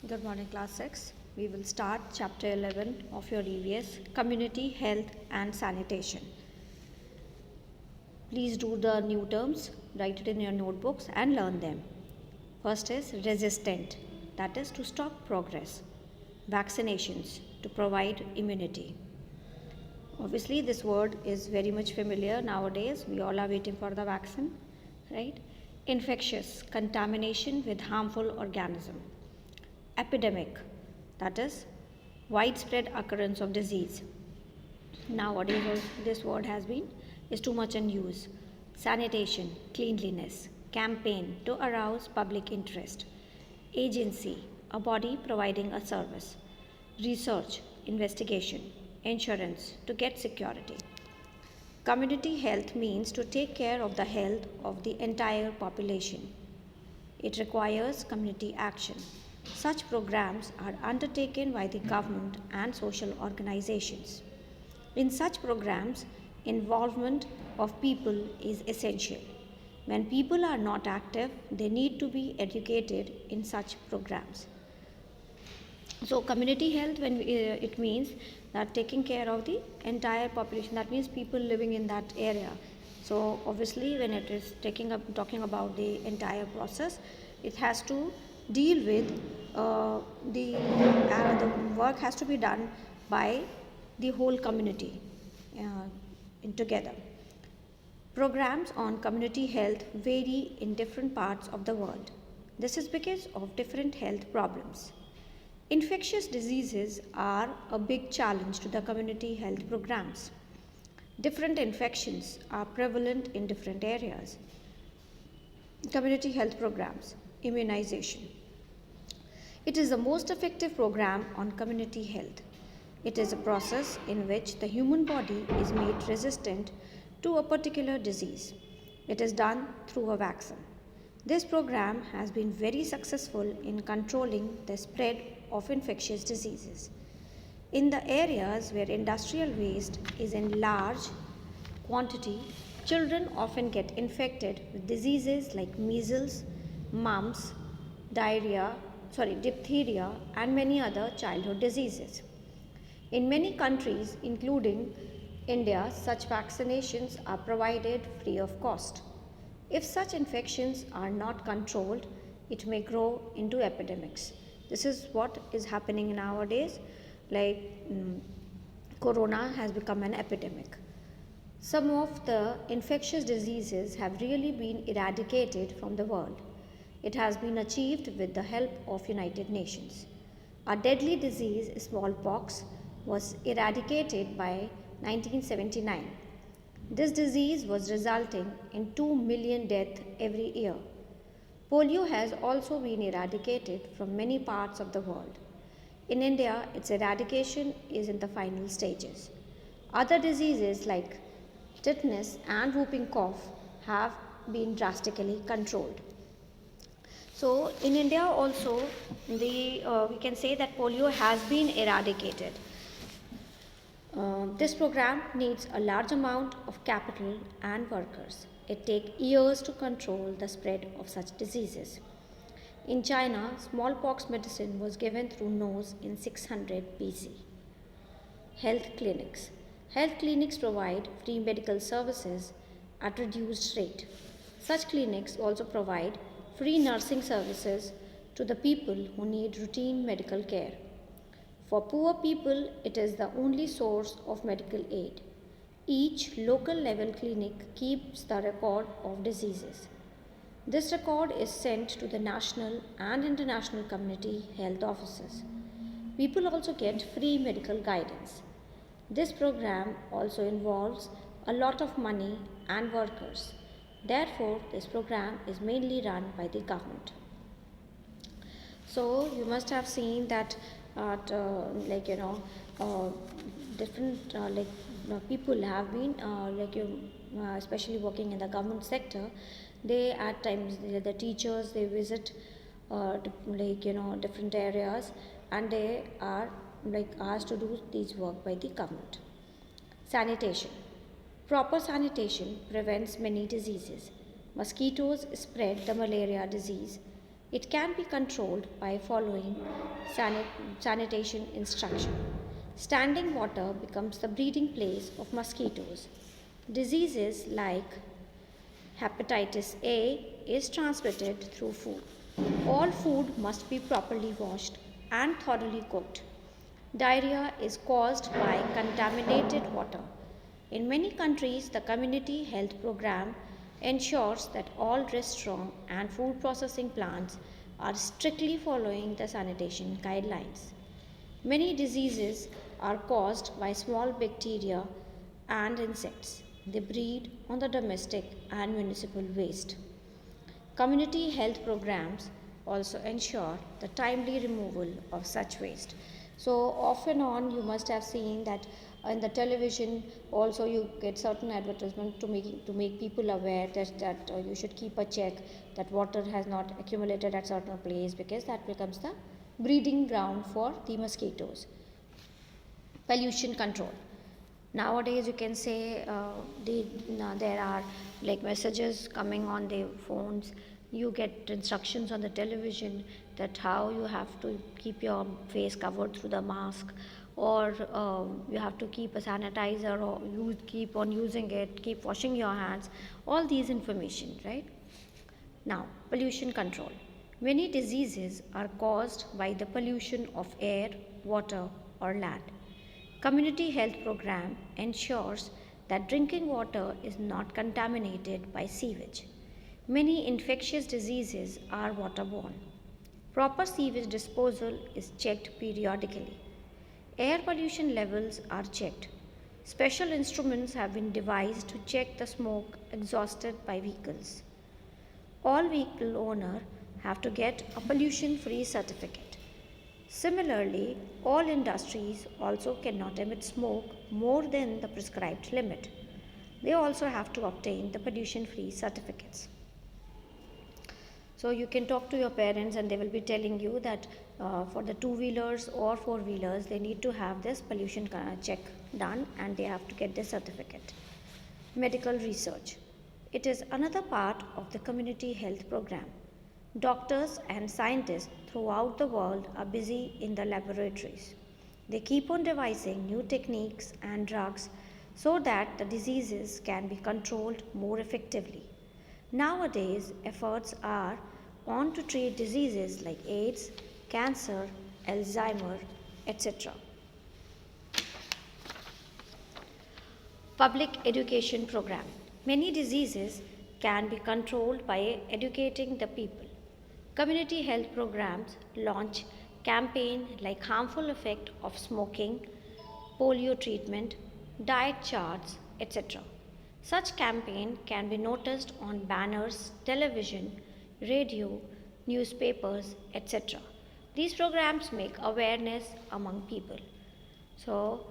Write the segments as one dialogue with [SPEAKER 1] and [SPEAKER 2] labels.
[SPEAKER 1] Good morning, class 6. We will start chapter 11 of your EVS, Community Health and Sanitation. Please do the new terms, write it in your notebooks and learn them. First is resistant, that is to stop progress. Vaccinations, to provide immunity. Obviously, this word is very much familiar nowadays. We all are waiting for the vaccine, right? Infectious, contamination with harmful organism. Epidemic, that is widespread occurrence of disease. Nowadays this word is too much in use. Sanitation, cleanliness. Campaign, to arouse public interest. Agency, a body providing a service. Research, investigation. Insurance, to get security. Community health means to take care of the health of the entire population. It requires community action. Such programs are undertaken by the government and social organizations. In such programs, involvement of people is essential. When people are not active, they need to be educated in such programs. So, community health, it means that taking care of the entire population, that means people living in that area. So, obviously, when it is talking about the entire process, it has to deal with the work has to be done by the whole community together. Programs on community health vary in different parts of the world. This is because of different health problems. Infectious diseases are a big challenge to the community health programs. Different infections are prevalent in different areas. Community health programs. Immunization. It is the most effective program on community health. It is a process in which the human body is made resistant to a particular disease. It is done through a vaccine. This program has been very successful in controlling the spread of infectious diseases. In the areas where industrial waste is in large quantity, children often get infected with diseases like measles, mumps, diphtheria, and many other childhood diseases. In many countries, including India, such vaccinations are provided free of cost. If such infections are not controlled, it may grow into epidemics. This is what is happening nowadays, corona has become an epidemic. Some of the infectious diseases have really been eradicated from the world. It has been achieved with the help of United Nations. A deadly disease, smallpox, was eradicated by 1979. This disease was resulting in 2 million deaths every year. Polio has also been eradicated from many parts of the world. In India, its eradication is in the final stages. Other diseases like tetanus and whooping cough have been drastically controlled. So, in India also, we can say that polio has been eradicated. This program needs a large amount of capital and workers. It takes years to control the spread of such diseases. In China, smallpox medicine was given through nose in 600 BC. Health clinics. Health clinics provide free medical services at reduced rate. Such clinics also provide free nursing services to the people who need routine medical care. For poor people, it is the only source of medical aid. Each local level clinic keeps the record of diseases. This record is sent to the national and international community health offices. People also get free medical guidance. This program also involves a lot of money and workers. Therefore, this program is mainly run by the government. So, you must have seen that different people have been especially working in the government sector. They at times the teachers they visit different areas and they are asked to do these work by the government. Sanitation. Proper sanitation prevents many diseases. Mosquitoes spread the malaria disease. It can be controlled by following sanitation instruction. Standing water becomes the breeding place of mosquitoes. Diseases like hepatitis A is transmitted through food. All food must be properly washed and thoroughly cooked. Diarrhea is caused by contaminated water. In many countries, the community health program ensures that all restaurant and food processing plants are strictly following the sanitation guidelines. Many diseases are caused by small bacteria and insects. They breed on the domestic and municipal waste. Community health programs also ensure the timely removal of such waste. So, off and on, you must have seen that in the television also you get certain advertisement to make people aware that you should keep a check that water has not accumulated at certain place because that becomes the breeding ground for the mosquitoes. Pollution control. Nowadays, you can say there are like messages coming on the phones. You get instructions on the television that how you have to keep your face covered through the mask, or you have to keep a sanitizer, or you keep on using it, keep washing your hands. All these information, right? Now, pollution control. Many diseases are caused by the pollution of air, water, or land. Community health program ensures that drinking water is not contaminated by sewage. Many infectious diseases are waterborne. Proper sewage disposal is checked periodically. Air pollution levels are checked. Special instruments have been devised to check the smoke exhausted by vehicles. All vehicle owners have to get a pollution free certificate. Similarly, all industries also cannot emit smoke more than the prescribed limit. They also have to obtain the pollution free certificates. So you can talk to your parents and they will be telling you that for the two-wheelers or four-wheelers they need to have this pollution check done and they have to get this certificate. Medical research. It is another part of the community health program. Doctors and scientists throughout the world are busy in the laboratories. They keep on devising new techniques and drugs so that the diseases can be controlled more effectively. Nowadays, efforts are on to treat diseases like AIDS, cancer, Alzheimer, etc. Public education program. Many diseases can be controlled by educating the people. Community health programs launch campaigns like harmful effect of smoking, polio treatment, diet charts, etc. Such campaign can be noticed on banners, television, radio, newspapers, etc. These programs make awareness among people. So,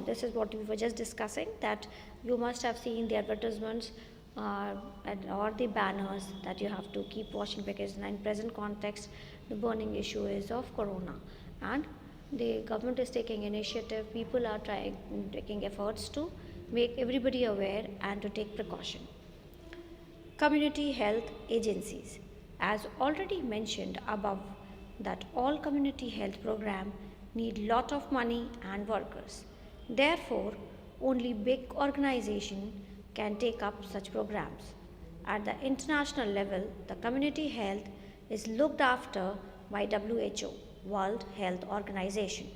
[SPEAKER 1] this is what we were just discussing, that you must have seen the advertisements or the banners that you have to keep washing, because in present context the burning issue is of corona and the government is taking initiative, people are taking efforts to make everybody aware and to take precaution. Community health agencies. As already mentioned above, that all community health program need lot of money and workers. Therefore, only big organization can take up such programs. At the international level, the community health is looked after by WHO, World Health Organization.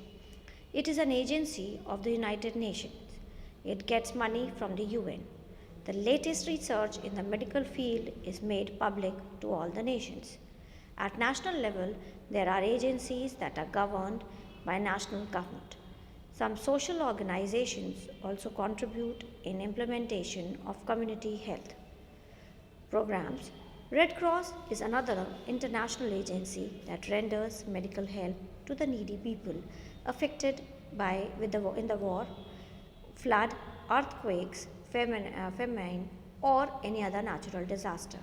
[SPEAKER 1] It is an agency of the United Nations. It gets money from the UN. The latest research in the medical field is made public to all the nations. At national level, there are agencies that are governed by national government. Some social organizations also contribute in implementation of community health programs. Red Cross is another international agency that renders medical help to the needy people affected in the war, flood, earthquakes, famine, or any other natural disaster.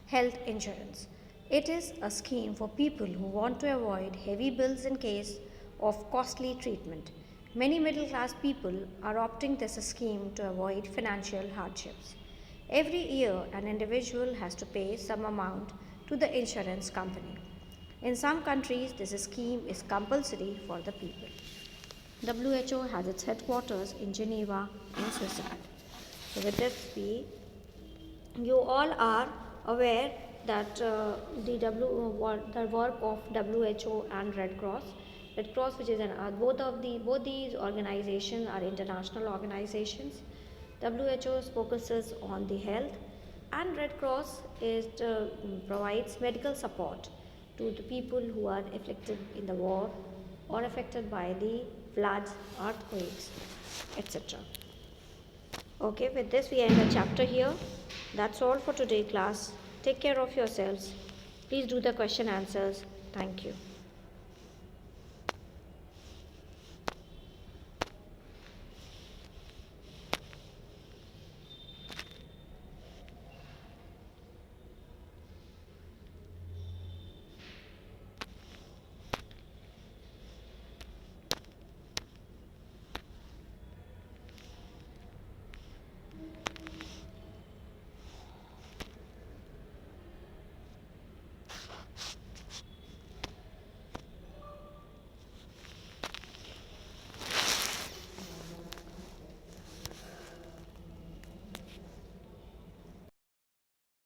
[SPEAKER 1] Health insurance. It is a scheme for people who want to avoid heavy bills in case of costly treatment. Many middle class people are opting this scheme to avoid financial hardships. Every year, an individual has to pay some amount to the insurance company. In some countries, this scheme is compulsory for the people. WHO has its headquarters in Geneva, in Switzerland. So, with this, you all are aware that the work of WHO and Red Cross. Red Cross, which is both these organizations are international organizations. WHO focuses on the health, and Red Cross provides medical support to the people who are afflicted in the war or affected by the floods, earthquakes, etc. Okay, with this we end the chapter here. That's all for today, class. Take care of yourselves. Please do the question answers. Thank you.